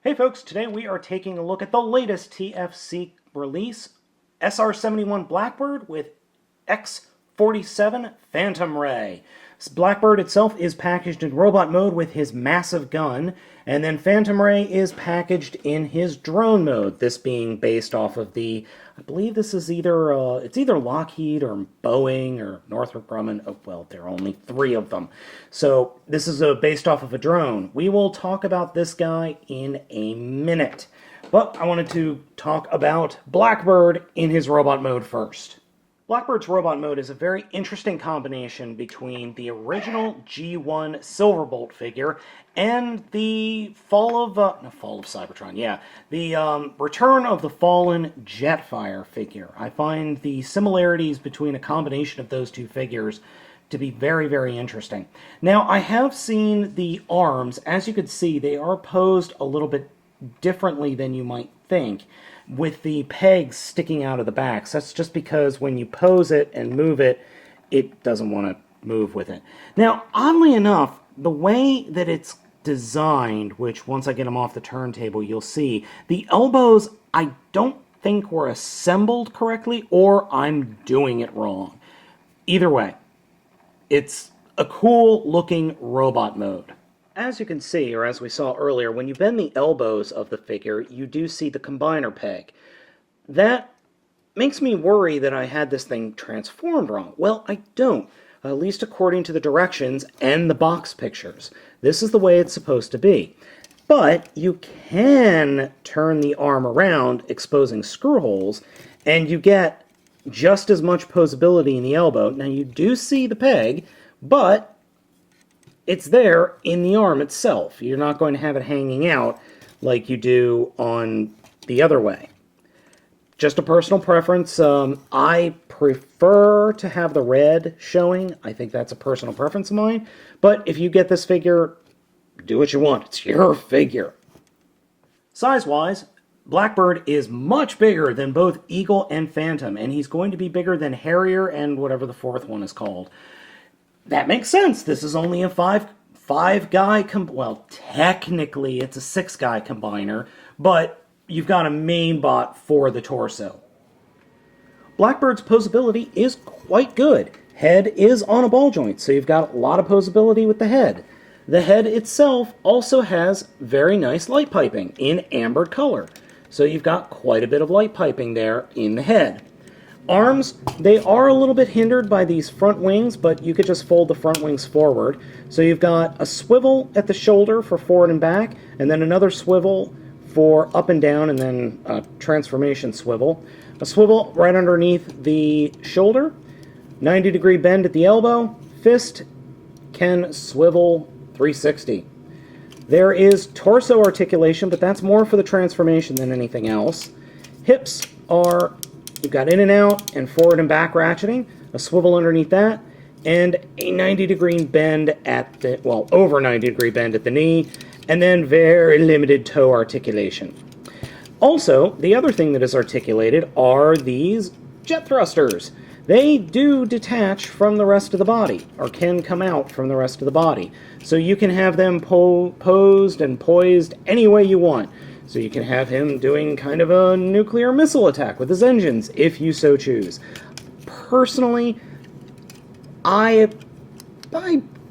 Hey folks, today we are taking a look at the latest TFC release, SR-71 Blackbird with X-47 Phantom Ray. Blackbird itself is packaged in robot mode with his massive gun, and then Phantom Ray is packaged in his drone mode, this being based off of I believe this is it's either Lockheed or Boeing or Northrop Grumman. Oh, well, there are only 3 of them. So this is based off of a drone. We will talk about this guy in a minute. But I wanted to talk about Blackbird in his robot mode first. Blackbird's robot mode is a very interesting combination between the original G1 Silverbolt figure and the Fall of Cybertron, yeah, the Return of the Fallen Jetfire figure. I find the similarities between a combination of those 2 figures to be very, very interesting. Now, I have seen the arms. As you can see, they are posed a little bit differently than you might think, with the pegs sticking out of the backs. That's just because when you pose it and move it, it doesn't want to move with it. Now, oddly enough, the way that it's designed, which once I get them off the turntable, you'll see, the elbows I don't think were assembled correctly, or I'm doing it wrong. Either way, it's a cool looking robot mode. As you can see, or as we saw earlier, when you bend the elbows of the figure, you do see the combiner peg. That makes me worry that I had this thing transformed wrong. Well, I don't, at least according to the directions and the box pictures. This is the way it's supposed to be. But you can turn the arm around, exposing screw holes, and you get just as much posability in the elbow. Now, you do see the peg, but it's there in the arm itself. You're not going to have it hanging out like you do on the other way. Just a personal preference. I prefer to have the red showing. I think that's a personal preference of mine. But if you get this figure, do what you want. It's your figure. Size-wise, Blackbird is much bigger than both Eagle and Phantom, and he's going to be bigger than Harrier and whatever the 4th one is called. That makes sense. This is only a five guy, well, technically it's a 6-guy combiner, but you've got a main bot for the torso. Blackbird's posability is quite good. Head is on a ball joint, so you've got a lot of posability with the head. The head itself also has very nice light piping in amber color, so you've got quite a bit of light piping there in the head. Arms, they are a little bit hindered by these front wings, but you could just fold the front wings forward. So you've got a swivel at the shoulder for forward and back, and then another swivel for up and down, and then a transformation swivel. A swivel right underneath the shoulder, 90-degree bend at the elbow, fist can swivel 360. There is torso articulation, but that's more for the transformation than anything else. Hips are... You've got in and out and forward and back ratcheting, a swivel underneath that, and a 90-degree bend at the, well, over 90-degree bend at the knee, and then very limited toe articulation. Also, the other thing that is articulated are these jet thrusters. They do detach from the rest of the body, or can come out from the rest of the body. So you can have them posed and poised any way you want. So you can have him doing kind of a nuclear missile attack with his engines, if you so choose. Personally, I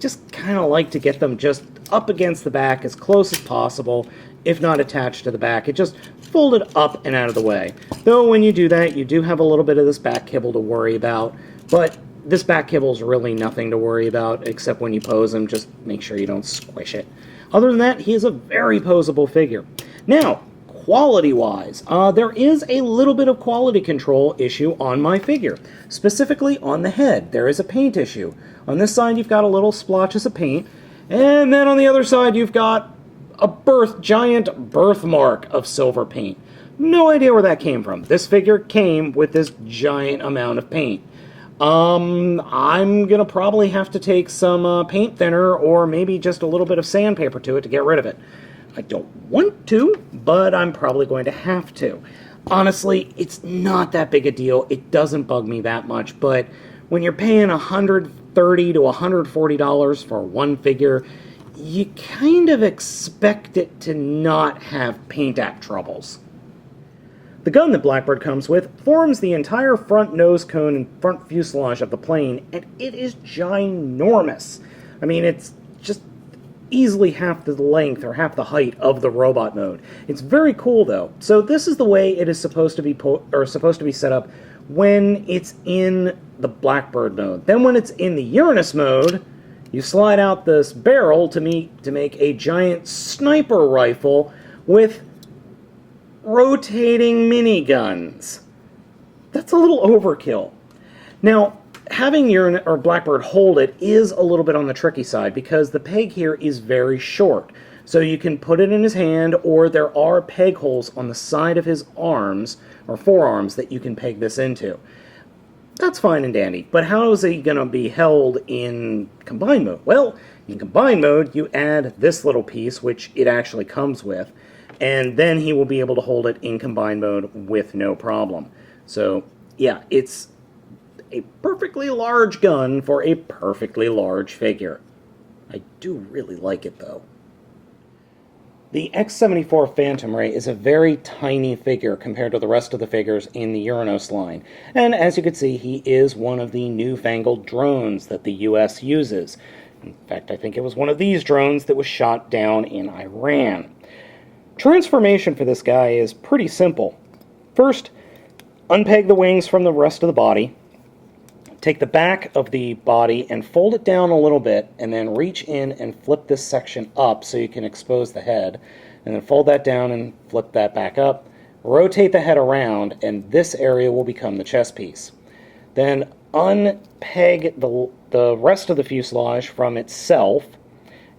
just kind of like to get them just up against the back as close as possible, if not attached to the back. It just folded up and out of the way. Though when you do that, you do have a little bit of this back kibble to worry about, but this back kibble is really nothing to worry about, except when you pose him, just make sure you don't squish it. Other than that, he is a very posable figure. Now, quality-wise, there is a little bit of quality control issue on my figure, specifically on the head. There is a paint issue. On this side, you've got a little splotches of paint, and then on the other side, you've got a giant birthmark of silver paint. No idea where that came from. This figure came with this giant amount of paint. I'm gonna probably have to take some paint thinner or maybe just a little bit of sandpaper to it to get rid of it. I don't want to, but I'm probably going to have to. Honestly, it's not that big a deal. It doesn't bug me that much, but when you're paying $130 to $140 for one figure, you kind of expect it to not have paint app troubles. The gun that Blackbird comes with forms the entire front nose cone and front fuselage of the plane, and it is ginormous. I mean, it's just easily half the length or half the height of the robot mode. It's very cool though. So this is the way it is supposed to be set up when it's in the Blackbird mode. Then when it's in the Uranus mode, you slide out this barrel to make a giant sniper rifle with rotating miniguns. That's a little overkill. Now, having Blackbird hold it is a little bit on the tricky side because the peg here is very short. So you can put it in his hand, or there are peg holes on the side of his arms or forearms that you can peg this into. That's fine and dandy, but how is he going to be held in combined mode? Well, in combined mode, you add this little piece, which it actually comes with, and then he will be able to hold it in combined mode with no problem. So, yeah, it's a perfectly large gun for a perfectly large figure. I do really like it, though. The X-74 Phantom Ray is a very tiny figure compared to the rest of the figures in the Uranus line, and as you can see, he is one of the newfangled drones that the US uses. In fact, I think it was one of these drones that was shot down in Iran. Transformation for this guy is pretty simple. First, unpeg the wings from the rest of the body, take the back of the body and fold it down a little bit, and then reach in and flip this section up so you can expose the head, and then fold that down and flip that back up, rotate the head around, and this area will become the chest piece. Then unpeg the rest of the fuselage from itself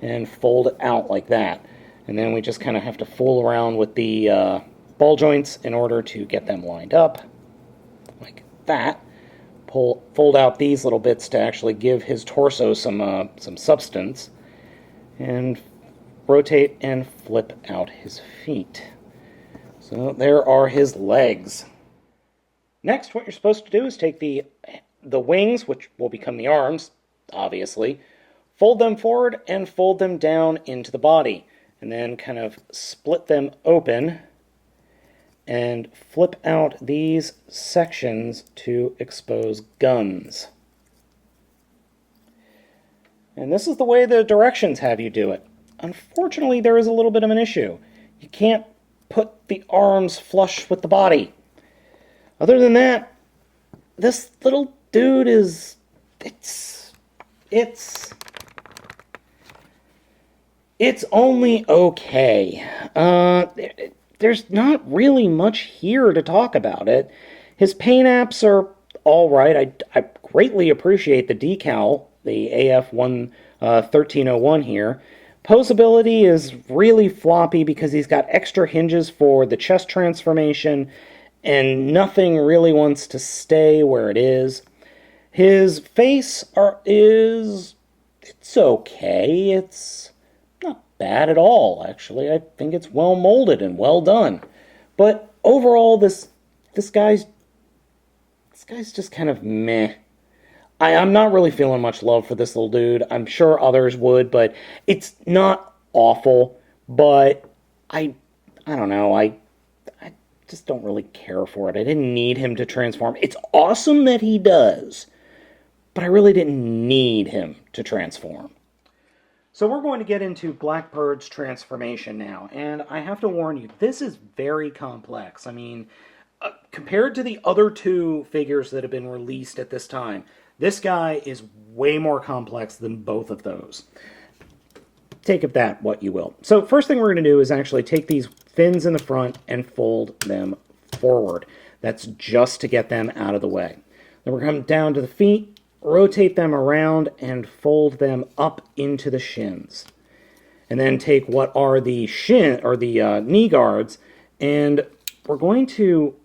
and fold it out like that. And then we just kind of have to fool around with the ball joints in order to get them lined up, like that. Fold out these little bits to actually give his torso some substance, and rotate and flip out his feet. So there are his legs. Next, what you're supposed to do is take the wings, which will become the arms, obviously, fold them forward and fold them down into the body, and then kind of split them open and flip out these sections to expose guns. And this is the way the directions have you do it. Unfortunately, there is a little bit of an issue. You can't put the arms flush with the body. Other than that, this little dude is... It's only okay. There's not really much here to talk about it. His paint apps are alright. I greatly appreciate the decal, the AF-1301 here. Posability is really floppy because he's got extra hinges for the chest transformation, and nothing really wants to stay where it is. His face it's okay. It's not bad at all, actually. I think it's well molded and well done. But overall, this guy's just kind of meh. I'm not really feeling much love for this little dude. I'm sure others would, but it's not awful. But I don't know. I just don't really care for it. I didn't need him to transform. It's awesome that he does, but I really didn't need him to transform. So we're going to get into Blackbird's transformation now, and I have to warn you, this is very complex. I mean, compared to the other two figures that have been released at this time, this guy is way more complex than both of those. Take of that what you will. So first thing we're going to do is actually take these fins in the front and fold them forward. That's just to get them out of the way. Then we're going to come down to the feet, rotate them around, and fold them up into the shins. And then take what are the knee guards, and we're going to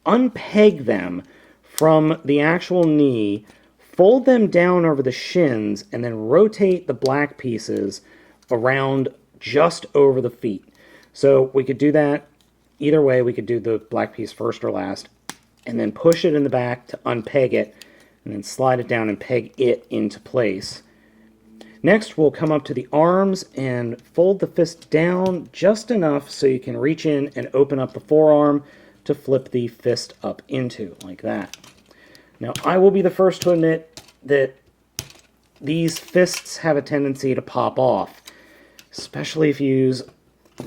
unpeg them from the actual knee, fold them down over the shins, and then rotate the black pieces around just over the feet. So we could do that either way. We could do the black piece first or last, and then push it in the back to unpeg it, and then slide it down and peg it into place. Next, we'll come up to the arms and fold the fist down just enough so you can reach in and open up the forearm to flip the fist up into, like that. Now, I will be the first to admit that these fists have a tendency to pop off, especially if you use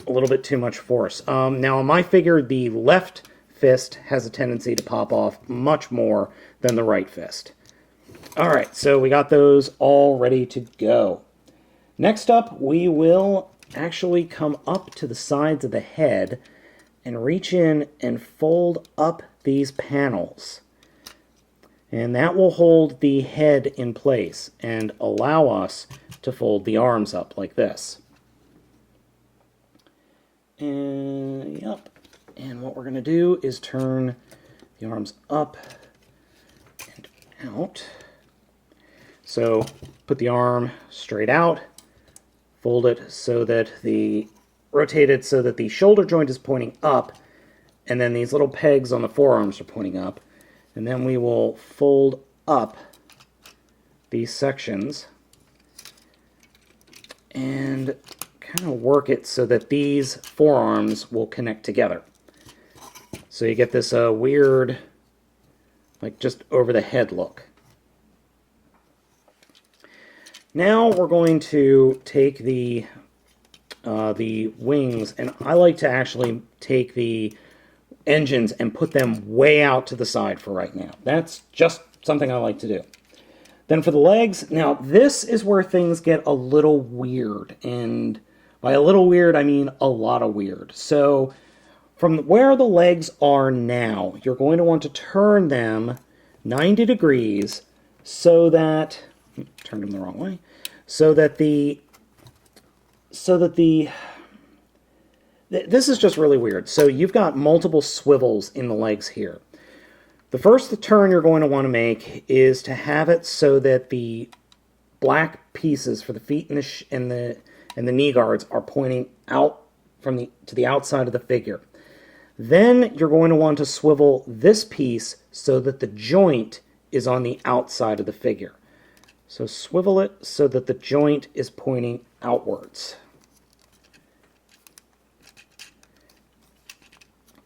a little bit too much force. Now, on my figure, the left fist has a tendency to pop off much more than the right fist. Alright, so we got those all ready to go. Next up, we will actually come up to the sides of the head and reach in and fold up these panels. And that will hold the head in place and allow us to fold the arms up like this. And what we're going to do is turn the arms up and out. So put the arm straight out, fold it so that rotate it so that the shoulder joint is pointing up, and then these little pegs on the forearms are pointing up. And then we will fold up these sections and kind of work it so that these forearms will connect together. So you get this weird, like just over the head look. Now we're going to take the wings, and I like to actually take the engines and put them way out to the side for right now. That's just something I like to do. Then for the legs, now this is where things get a little weird, and by a little weird, I mean a lot of weird. So from where the legs are now, you're going to want to turn them 90 degrees so that, turned them the wrong way, so that this is just really weird. So you've got multiple swivels in the legs here. The first turn you're going to want to make is to have it so that the black pieces for the feet and the knee guards are pointing out to the outside of the figure. Then you're going to want to swivel this piece so that the joint is on the outside of the figure. So swivel it so that the joint is pointing outwards.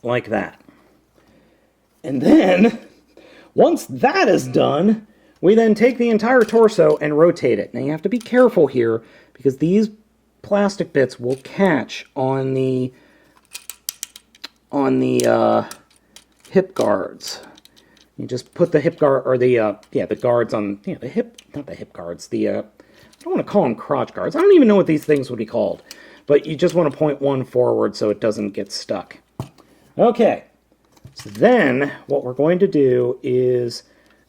Like that. And then, once that is done, we then take the entire torso and rotate it. Now you have to be careful here because these plastic bits will catch on the hip guards. You just put the hip guard, or the guards on, the hip, not the hip guards, I don't want to call them crotch guards. I don't even know what these things would be called. But you just want to point one forward so it doesn't get stuck. Okay, so then what we're going to do is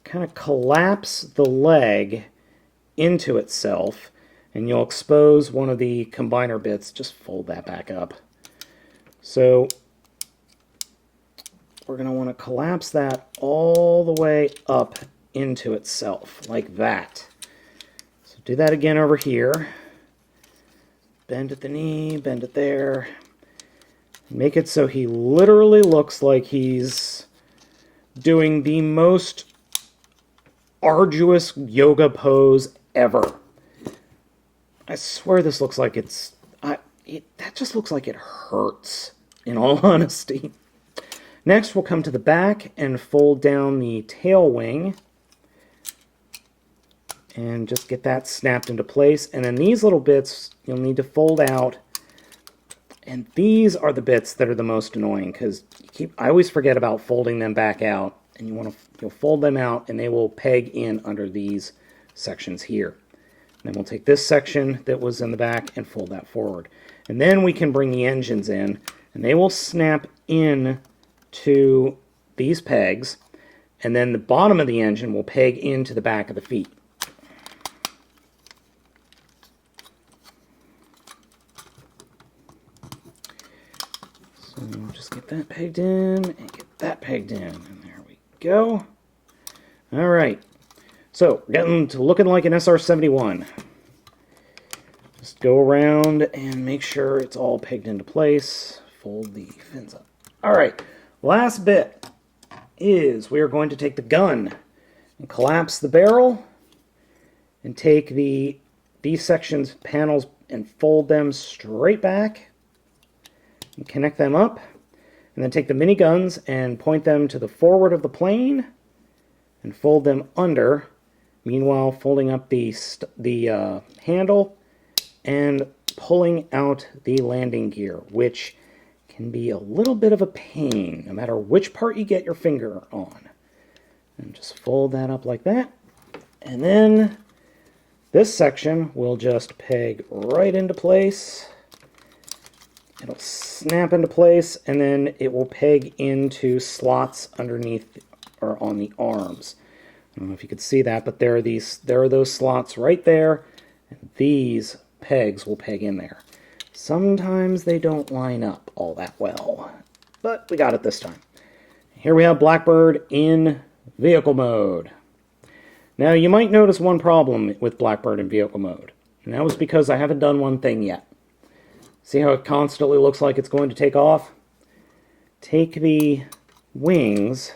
kind of collapse the leg into itself, and you'll expose one of the combiner bits. Just fold that back up. So we're going to want to collapse that all the way up into itself, like that. So do that again over here. Bend at the knee, bend it there. Make it so he literally looks like he's doing the most arduous yoga pose ever. I swear this looks like that just looks like it hurts, in all honesty. Next, we'll come to the back and fold down the tail wing and just get that snapped into place. And then these little bits you'll need to fold out. And these are the bits that are the most annoying because I always forget about folding them back out. And you'll fold them out and they will peg in under these sections here. And then we'll take this section that was in the back and fold that forward. And then we can bring the engines in and they will snap in to these pegs, and then the bottom of the engine will peg into the back of the feet. So just get that pegged in and get that pegged in, and there we go. All right, so we're getting to looking like an SR-71. Just go around and make sure it's all pegged into place. Fold the fins up. All right. Last bit is we are going to take the gun and collapse the barrel and take the these sections, panels, and fold them straight back and connect them up, and then take the miniguns and point them to the forward of the plane and fold them under, meanwhile folding up the handle and pulling out the landing gear, which can be a little bit of a pain no matter which part you get your finger on. And just fold that up like that, and then this section will just peg right into place. It'll snap into place, and then it will peg into slots underneath or on the arms. I don't know if you could see that, but there are those slots right there, and these pegs will peg in there. Sometimes they don't line up all that well, but we got it this time. Here we have Blackbird in vehicle mode. Now you might notice one problem with Blackbird in vehicle mode, and that was because I haven't done one thing yet. See how it constantly looks like it's going to take off? Take the wings,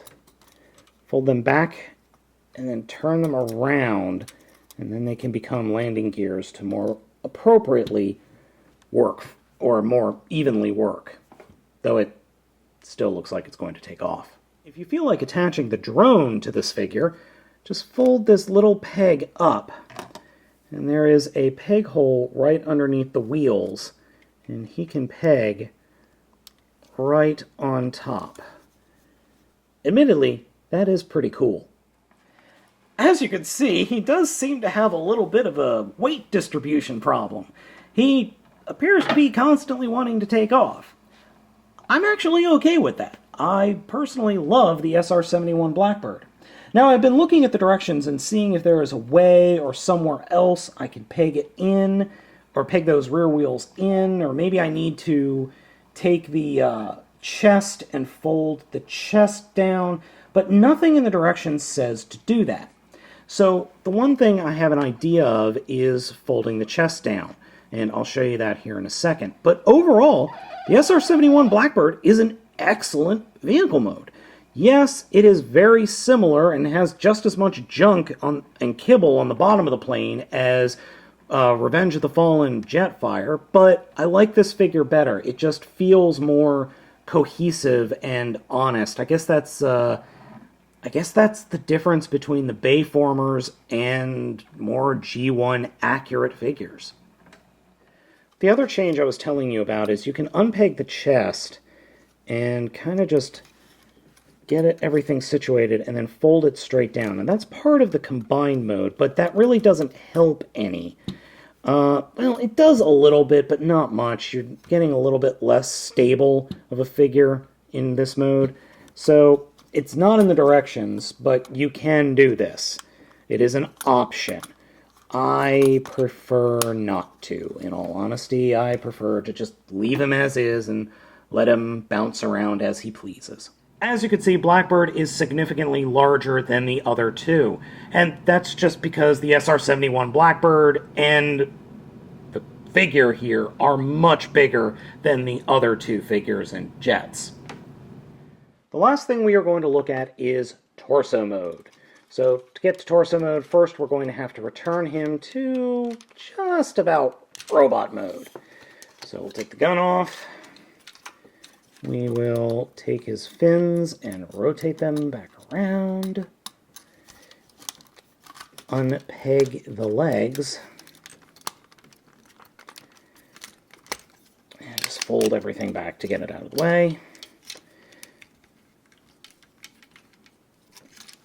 fold them back, and then turn them around, and then they can become landing gears to more appropriately work, or more evenly work, though it still looks like it's going to take off. If you feel like attaching the drone to this figure, just fold this little peg up, and there is a peg hole right underneath the wheels, and he can peg right on top. Admittedly, that is pretty cool. As you can see, he does seem to have a little bit of a weight distribution problem. He appears to be constantly wanting to take off. I'm actually okay with that. I personally love the SR-71 Blackbird. Now, I've been looking at the directions and seeing if there is a way or somewhere else I can peg it in, or peg those rear wheels in, or maybe I need to take the chest and fold the chest down, but nothing in the directions says to do that. So the one thing I have an idea of is folding the chest down, and I'll show you that here in a second. But overall, the SR-71 Blackbird is an excellent vehicle mode. Yes, it is very similar and has just as much junk and kibble on the bottom of the plane as Revenge of the Fallen Jetfire, but I like this figure better. It just feels more cohesive and honest. I guess that's the difference between the Bayformers and more G1 accurate figures. The other change I was telling you about is you can unpeg the chest and kind of just get everything situated and then fold it straight down. And that's part of the combined mode, but that really doesn't help any. Well, it does a little bit, but not much. You're getting a little bit less stable of a figure in this mode. So it's not in the directions, but you can do this. It is an option. I prefer not to, in all honesty. I prefer to just leave him as is and let him bounce around as he pleases. As you can see, Blackbird is significantly larger than the other two, and that's just because the SR-71 Blackbird and the figure here are much bigger than the other two figures and jets. The last thing we are going to look at is torso mode. So to get to torso mode, first we're going to have to return him to just about robot mode. So we'll take the gun off. We will take his fins and rotate them back around. Unpeg the legs. And just fold everything back to get it out of the way.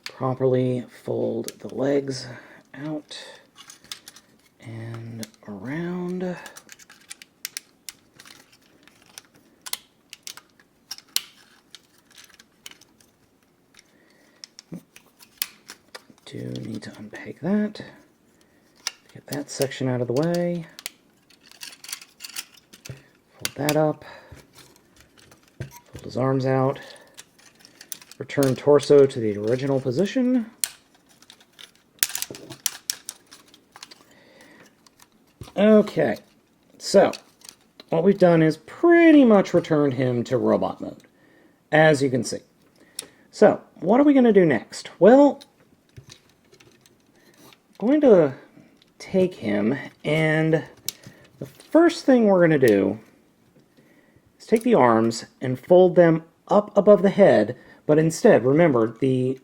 Properly fold the legs out and around. Do need to unpeg that. Get that section out of the way. Fold that up. Fold his arms out. Return torso to the original position. Okay, so what we've done is pretty much returned him to robot mode, as you can see. So, what are we going to do next? Well, I'm going to take him, and the first thing we're going to do is take the arms and fold them up above the head, but instead, remember, the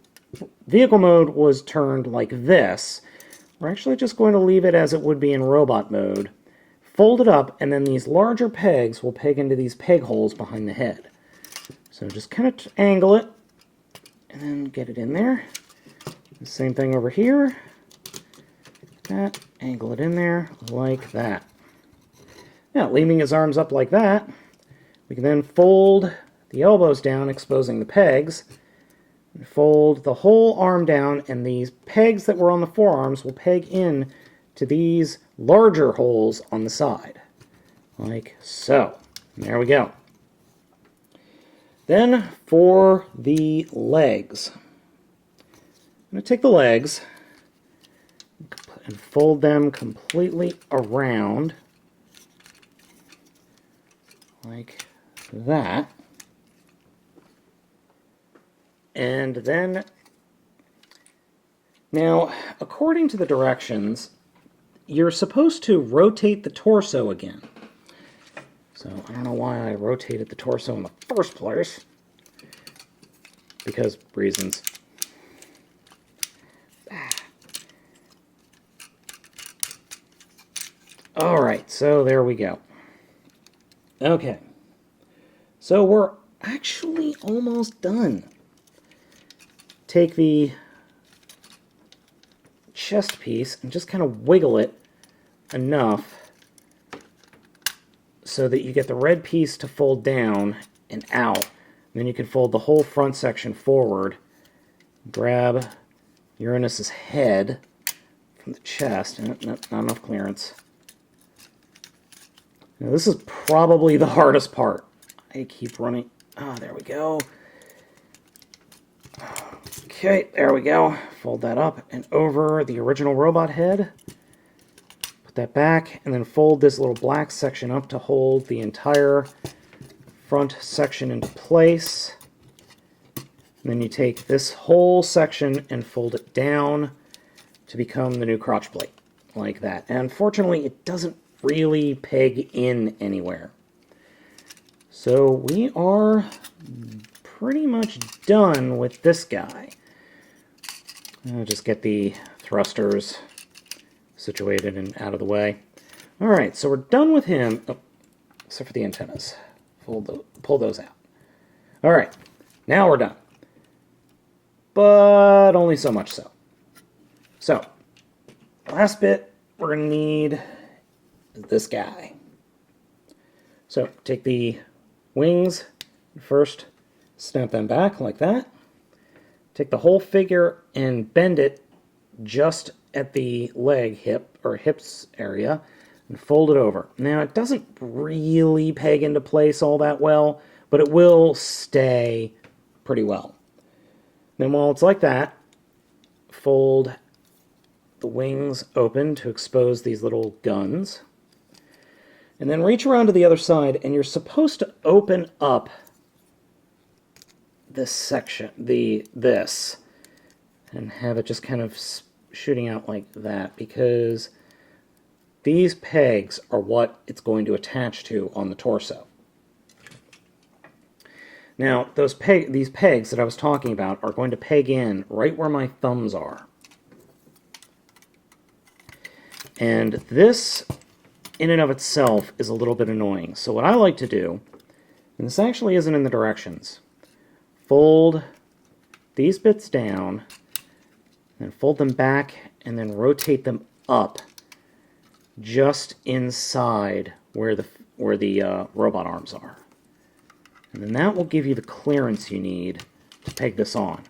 vehicle mode was turned like this. We're actually just going to leave it as it would be in robot mode. Fold it up, and then these larger pegs will peg into these peg holes behind the head. So just kind of angle it, and then get it in there. The same thing over here. That, angle it in there like that. Now, leaving his arms up like that, we can then fold the elbows down, exposing the pegs, and fold the whole arm down, and these pegs that were on the forearms will peg in to these larger holes on the side, like so. And there we go. Then for the legs, I'm going to take the legs and fold them completely around like that. And then, now, according to the directions, you're supposed to rotate the torso again. So, I don't know why I rotated the torso in the first place. Because reasons. Alright, so there we go. Okay. So we're actually almost done. Take the chest piece and just kind of wiggle it enough so that you get the red piece to fold down and out. And then you can fold the whole front section forward, grab Uranus's head from the chest, and not enough clearance. Now this is probably the hardest part. I keep running. Ah, there we go. Okay, there we go. Fold that up and over the original robot head. Put that back, and then fold this little black section up to hold the entire front section into place. And then you take this whole section and fold it down to become the new crotch plate, like that. And unfortunately, it doesn't really peg in anywhere. So we are pretty much done with this guy. I'll just get the thrusters situated and out of the way. Alright, so we're done with him, oh, except for the antennas. Pull those out. Alright, now we're done. But only so much so. So, last bit we're going to need is this guy. So, take the wings, first snap them back like that. Take the whole figure and bend it just at the leg, hip, or hips area, and fold it over. Now, it doesn't really peg into place all that well, but it will stay pretty well. Then while it's like that, fold the wings open to expose these little guns. And then reach around to the other side, and you're supposed to open up this section, this, and have it just kind of shooting out like that, because these pegs are what it's going to attach to on the torso. Now, these pegs that I was talking about are going to peg in right where my thumbs are. And this, in and of itself, is a little bit annoying. So what I like to do, and this actually isn't in the directions, fold these bits down, and fold them back, and then rotate them up just inside where the robot arms are. And then that will give you the clearance you need to peg this on.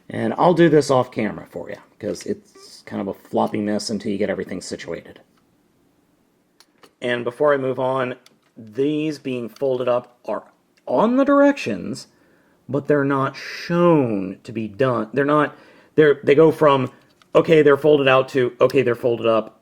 And I'll do this off camera for you, because it's kind of a floppy mess until you get everything situated. And before I move on, these being folded up are on the directions, but they're not shown to be done. They go from, okay, they're folded out to, okay, they're folded up,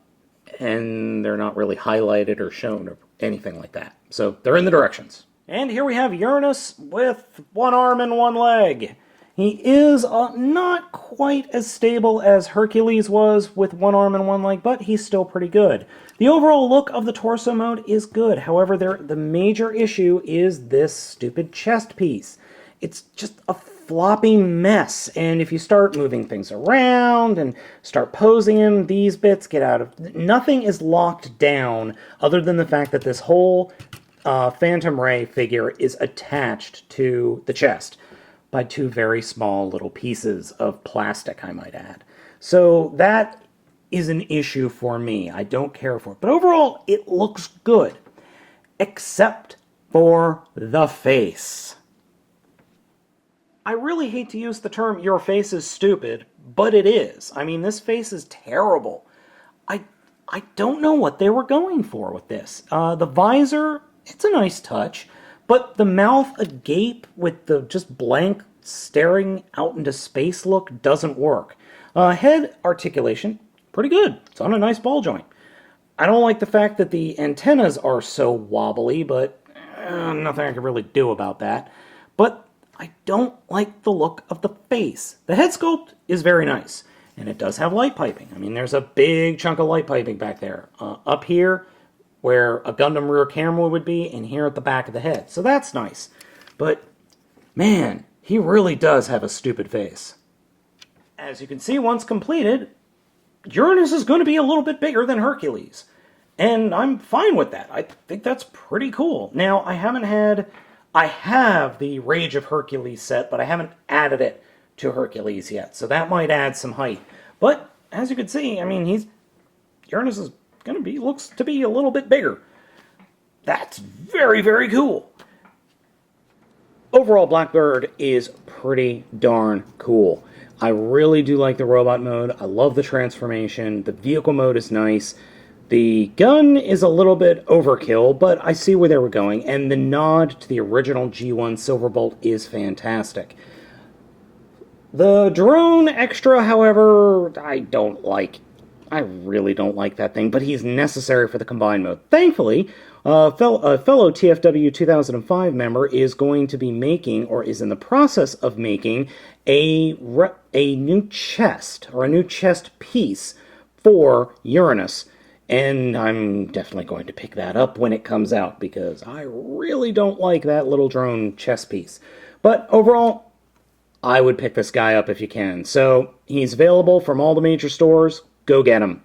and they're not really highlighted or shown or anything like that. So they're in the directions. And here we have Uranus with one arm and one leg. He is not quite as stable as Hercules was with one arm and one leg, but he's still pretty good. The overall look of the torso mode is good. However, the major issue is this stupid chest piece. It's just a floppy mess, and if you start moving things around and start posing him, these bits get out of... Nothing is locked down other than the fact that this whole Phantom Ray figure is attached to the chest by two very small little pieces of plastic, I might add. So that is an issue for me. I don't care for it. But overall, it looks good. Except for the face. I really hate to use the term, your face is stupid, but it is. I mean, this face is terrible. I don't know what they were going for with this. The visor, it's a nice touch, but the mouth agape with the just blank staring out into space look doesn't work. Head articulation, pretty good. It's on a nice ball joint. I don't like the fact that the antennas are so wobbly, but nothing I can really do about that. But I don't like the look of the face. The head sculpt is very nice, and it does have light piping. I mean, there's a big chunk of light piping back there. Up here, where a Gundam rear camera would be, and here at the back of the head. So that's nice. But, man, he really does have a stupid face. As you can see, once completed, Uranus is going to be a little bit bigger than Hercules. And I'm fine with that. I think that's pretty cool. Now, I have the Rage of Hercules set, but I haven't added it to Hercules yet. So that might add some height. But, as you can see, I mean, Uranus is looks to be a little bit bigger. That's very, very cool. Overall, Blackbird is pretty darn cool. I really do like the robot mode. I love the transformation. The vehicle mode is nice. The gun is a little bit overkill, but I see where they were going. And the nod to the original G1 Silverbolt is fantastic. The drone extra, however, I don't like. I really don't like that thing, but he's necessary for the combined mode. Thankfully, a fellow TFW 2005 member is going to be making, or is in the process of making, a new chest, or a new chest piece for Uranus. And I'm definitely going to pick that up when it comes out, because I really don't like that little drone chest piece. But overall, I would pick this guy up if you can. So, he's available from all the major stores. Go get him.